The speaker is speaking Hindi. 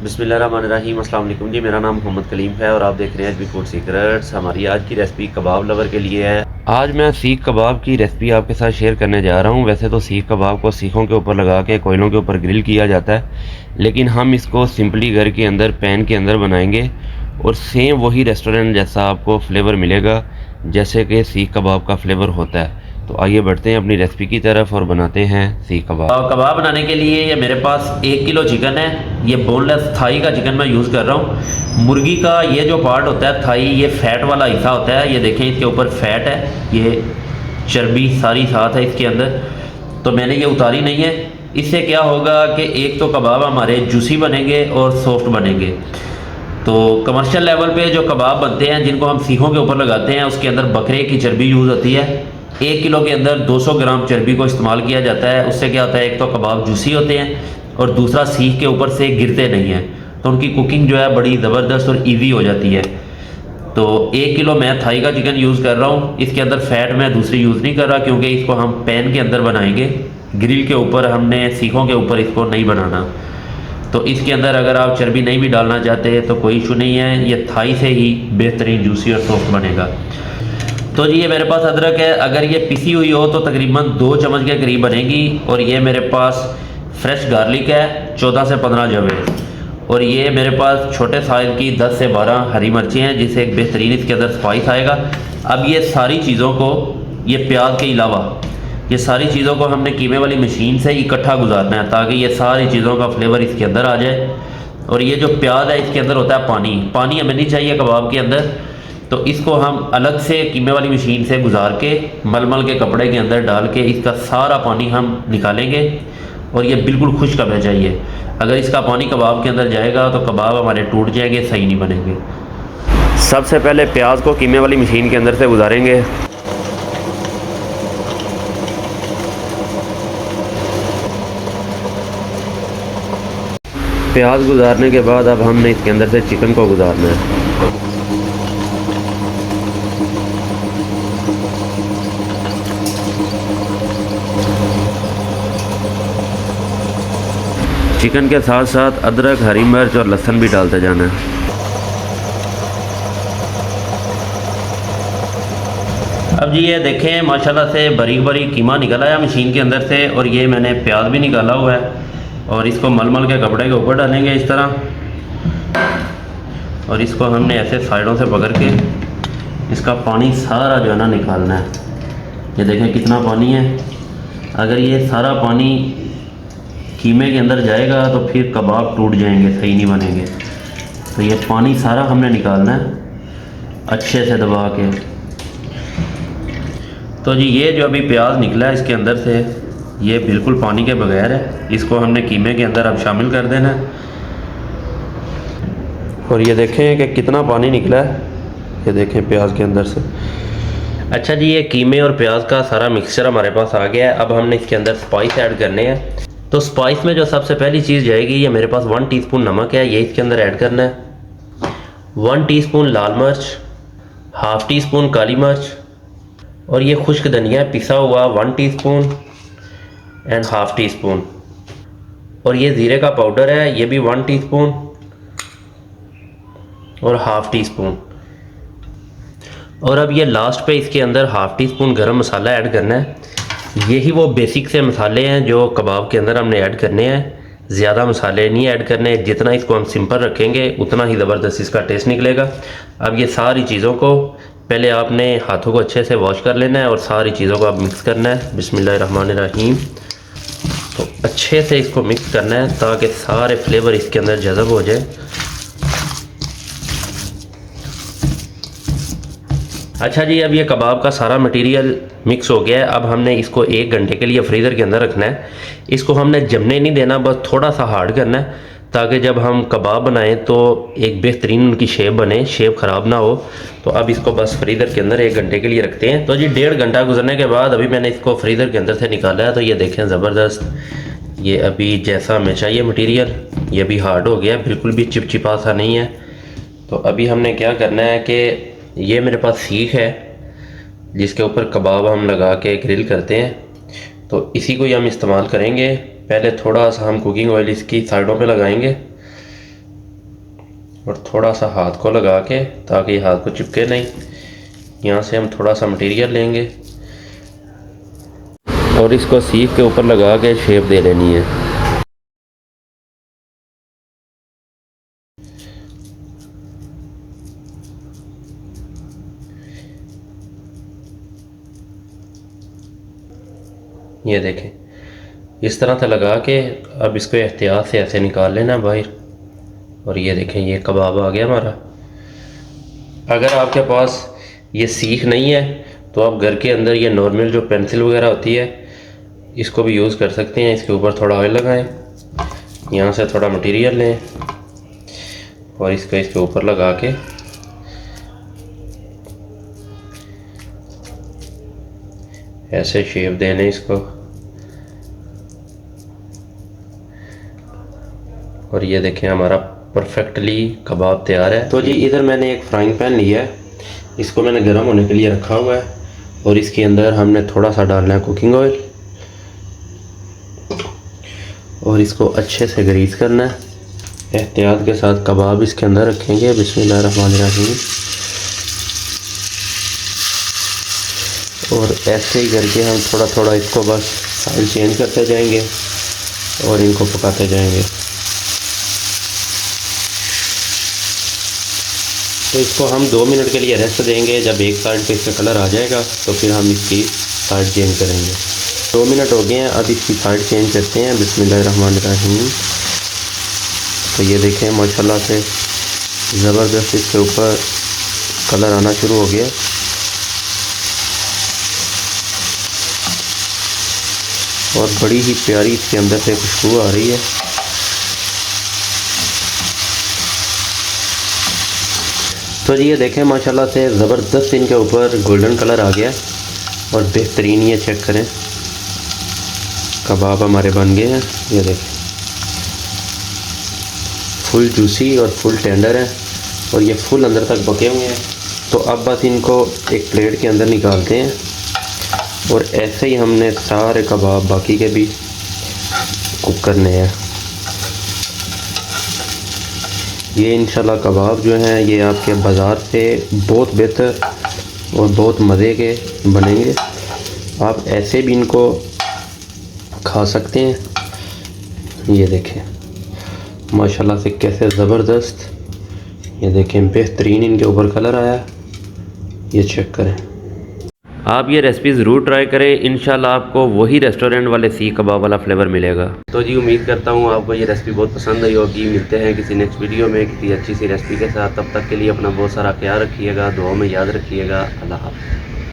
बिस्मिल्लाहिर्रहमानिर्रहीम। अस्सलाम वालेकुम जी, मेरा नाम मोहम्मद कलीम है और आप देख रहे हैं एचबी फूड सीक्रेट्स। हमारी आज की रेसिपी कबाब लवर के लिए है। आज मैं सीख कबाब की रेसिपी आपके साथ शेयर करने जा रहा हूं। वैसे तो सीख कबाब को सीखों के ऊपर लगा के कोयलों के ऊपर ग्रिल किया जाता है, लेकिन हम इसको सिंपली घर के अंदर पैन के अंदर बनाएंगे और सेम वही रेस्टोरेंट जैसा आपको फ्लेवर मिलेगा जैसे कि सीख कबाब का फ्लेवर होता है। तो आइए बढ़ते हैं अपनी रेसिपी की तरफ और बनाते हैं सीख कबाब। कबाब बनाने के लिए ये मेरे पास 1 किलो चिकन है। ये बोनलेस थाई का चिकन मैं यूज़ कर रहा हूँ। मुर्गी का ये जो पार्ट होता है थाई, ये फ़ैट वाला हिस्सा होता है। ये देखें, इसके ऊपर फ़ैट है, ये चर्बी सारी साथ है इसके अंदर, तो मैंने ये उतारी नहीं है। इससे क्या होगा कि एक तो कबाब हमारे जूसी बनेंगे और सॉफ्ट बनेंगे। तो कमर्शियल लेवल पे जो कबाब बनते हैं जिनको हम सीखों के ऊपर लगाते हैं, उसके अंदर बकरे की चर्बी यूज़ होती है। 1 किलो के अंदर 200 ग्राम चर्बी को इस्तेमाल किया जाता है। उससे क्या होता है, एक तो कबाब जूसी होते हैं और दूसरा सीख के ऊपर से गिरते नहीं हैं, तो उनकी कुकिंग जो है बड़ी ज़बरदस्त और ईजी हो जाती है। तो 1 किलो मैं थाई का चिकन यूज़ कर रहा हूँ। इसके अंदर फ़ैट मैं दूसरी यूज़ नहीं कर रहा, क्योंकि इसको हम पैन के अंदर बनाएंगे, ग्रिल के ऊपर हमने सीखों के ऊपर इसको नहीं बनाना। तो इसके अंदर अगर आप चर्बी नहीं भी डालना चाहते तो कोई इशू नहीं है, ये थाई से ही बेहतरीन जूसी और सॉफ्ट बनेगा। तो जी ये मेरे पास अदरक है, अगर ये पिसी हुई हो तो तकरीबन 2 चम्मच के करीब बनेगी। और ये मेरे पास फ्रेश गार्लिक है 14 से 15 जवे। और ये मेरे पास छोटे साइज़ की 10 से 12 हरी मिर्चें हैं, जिससे एक बेहतरीन इसके अंदर स्पाइस आएगा। अब ये सारी चीज़ों को, ये प्याज के अलावा ये सारी चीज़ों को हमने कीमे वाली मशीन से इकट्ठा गुजारना है, ताकि ये सारी चीज़ों का फ्लेवर इसके अंदर आ जाए। और ये जो प्याज है इसके अंदर होता है पानी हमें नहीं चाहिए कबाब के अंदर, तो इसको हम अलग से कीमे वाली मशीन से गुजार के मलमल के कपड़े के अंदर डाल के इसका सारा पानी हम निकालेंगे। और ये बिल्कुल खुश्क होना चाहिए। अगर इसका पानी कबाब के अंदर जाएगा तो कबाब हमारे टूट जाएंगे, सही नहीं बनेंगे। सबसे पहले प्याज को कीमे वाली मशीन के अंदर से गुजारेंगे। प्याज गुजारने के बाद अब हमने इसके अंदर से चिकन को गुजारना है। चिकन के साथ साथ अदरक, हरी मिर्च और लहसुन भी डालते जाना है। अब जी ये देखें, माशाल्लाह से बारीक बारीक कीमा निकल आया मशीन के अंदर से। और ये मैंने प्याज भी निकाला हुआ है और इसको मलमल के कपड़े के ऊपर डालेंगे इस तरह। और इसको हमने ऐसे साइडों से पकड़ के इसका पानी सारा जो है ना निकालना है। ये देखें कितना पानी है। अगर ये सारा पानी कीमे के अंदर जाएगा तो फिर कबाब टूट जाएंगे, सही नहीं बनेंगे। तो ये पानी सारा हमने निकालना है अच्छे से दबा के। तो जी ये जो अभी प्याज निकला है इसके अंदर से, ये बिल्कुल पानी के बगैर है। इसको हमने कीमे के अंदर अब शामिल कर देना है। और ये देखें कि कितना पानी निकला है, ये देखें प्याज के अंदर से। अच्छा जी, ये कीमे और प्याज का सारा मिक्सचर हमारे पास आ गया है। अब हमने इसके अंदर स्पाइस ऐड करने हैं। तो स्पाइस में जो सबसे पहली चीज़ जाएगी, ये मेरे पास 1 टीस्पून नमक है, ये इसके अंदर ऐड करना है। 1 टीस्पून लाल मिर्च, हाफ़ टी स्पून काली मिर्च, और ये खुश्क धनिया पिसा हुआ 1 teaspoon and half tea spoon. और ये ज़ीरे का पाउडर है, ये भी 1 टीस्पून और हाफ़ टी स्पून। और अब ये लास्ट पे इसके अंदर हाफ़ टी स्पून गरम मसाला ऐड करना है। यही वो बेसिक से मसाले हैं जो कबाब के अंदर हमने ऐड करने हैं। ज़्यादा मसाले नहीं ऐड करने, जितना इसको हम सिंपल रखेंगे उतना ही ज़बरदस्त इसका टेस्ट निकलेगा। अब ये सारी चीज़ों को पहले आपने हाथों को अच्छे से वॉश कर लेना है और सारी चीज़ों को आप मिक्स करना है। बिस्मिल्लाहिर्रहमानिर्रहीम। तो अच्छे से इसको मिक्स करना है ताकि सारे फ्लेवर इसके अंदर जज़ब हो जाए। अच्छा जी, अब ये कबाब का सारा मटेरियल मिक्स हो गया है। अब हमने इसको 1 घंटे के लिए फ्रीज़र के अंदर रखना है। इसको हमने जमने नहीं देना, बस थोड़ा सा हार्ड करना है, ताकि जब हम कबाब बनाएं तो एक बेहतरीन उनकी शेप बने, शेप ख़राब ना हो। तो अब इसको बस फ्रीज़र के अंदर 1 घंटे के लिए रखते हैं। तो जी 1.5 घंटा गुजरने के बाद अभी मैंने इसको फ्रीज़र के अंदर से निकाला है। तो ये देखें ज़बरदस्त, ये अभी जैसा हमें चाहिए मटीरियल, ये भी हार्ड हो गया, बिल्कुल भी चिपचिपा सा नहीं है। तो अभी हमने क्या करना है कि ये मेरे पास सीख है जिसके ऊपर कबाब हम लगा के ग्रिल करते हैं, तो इसी को ही हम इस्तेमाल करेंगे। पहले थोड़ा सा हम कुकिंग ऑयल इसकी साइडों पे लगाएंगे और थोड़ा सा हाथ को लगा के, ताकि हाथ को चिपके नहीं। यहाँ से हम थोड़ा सा मटेरियल लेंगे और इसको सीख के ऊपर लगा के शेप दे लेनी है। ये देखें, इस तरह से लगा के अब इसको एहतियात से ऐसे निकाल लेना बाहर। और ये देखें, ये कबाब आ गया हमारा। अगर आपके पास ये सीख नहीं है तो आप घर के अंदर ये नॉर्मल जो पेंसिल वगैरह होती है इसको भी यूज़ कर सकते हैं। इसके ऊपर थोड़ा ऑयल लगाएं, यहाँ से थोड़ा मटेरियल लें और इसको इसके ऊपर लगा के ऐसे शेप देने इसको। और ये देखें, हमारा परफेक्टली कबाब तैयार है। तो जी इधर मैंने एक फ्राइंग पैन लिया है, इसको मैंने गर्म होने के लिए रखा हुआ है और इसके अंदर हमने थोड़ा सा डालना है कुकिंग ऑयल और इसको अच्छे से ग्रीस करना है। एहतियात के साथ कबाब इसके अंदर रखेंगे। बिस्मिल्लाहिर्रहमानिर्रहीम। और ऐसे ही करके हम थोड़ा थोड़ा इसको बस साइड चेंज करते जाएंगे और इनको पकाते जाएंगे। तो इसको हम 2 मिनट के लिए रेस्ट देंगे। जब एक साइड पे इसका कलर आ जाएगा तो फिर हम इसकी साइड चेंज करेंगे। 2 मिनट हो गए हैं, अब इसकी साइड चेंज करते हैं। बिस्मिल्लाहिर्रहमानिर्रहीम। तो ये देखें, माशाल्लाह से ज़बरदस्त इसके ऊपर कलर आना शुरू हो गया। और बड़ी ही प्यारी इसके अंदर से खुशबू आ रही है। तो जी ये देखें, माशाल्लाह से ज़बरदस्त इनके ऊपर गोल्डन कलर आ गया और बेहतरीन, ये चेक करें, कबाब हमारे बन गए हैं। ये देखें, फुल जूसी और फुल टेंडर है और ये फुल अंदर तक पके हुए हैं। तो अब बस इनको एक प्लेट के अंदर निकालते हैं और ऐसे ही हमने सारे कबाब बाकी के भी कुक करने हैं। ये इंशाल्लाह कबाब जो हैं ये आपके बाज़ार से बहुत बेहतर और बहुत मज़े के बनेंगे। आप ऐसे भी इनको खा सकते हैं। ये देखें माशाल्लाह से कैसे ज़बरदस्त, ये देखें बेहतरीन इनके ऊपर कलर आया। ये चेक करें। आप ये रेसिपी ज़रूर ट्राई करें, इंशाल्लाह आपको वही रेस्टोरेंट वाले सीख कबाब वाला फ्लेवर मिलेगा। तो जी उम्मीद करता हूँ आपको ये रेसिपी बहुत पसंद आई होगी। मिलते हैं किसी नेक्स्ट वीडियो में किसी अच्छी सी रेसिपी के साथ। तब तक के लिए अपना बहुत सारा ख्याल रखिएगा, दुआ में याद रखिएगा। अल्लाह हाफ़िज़।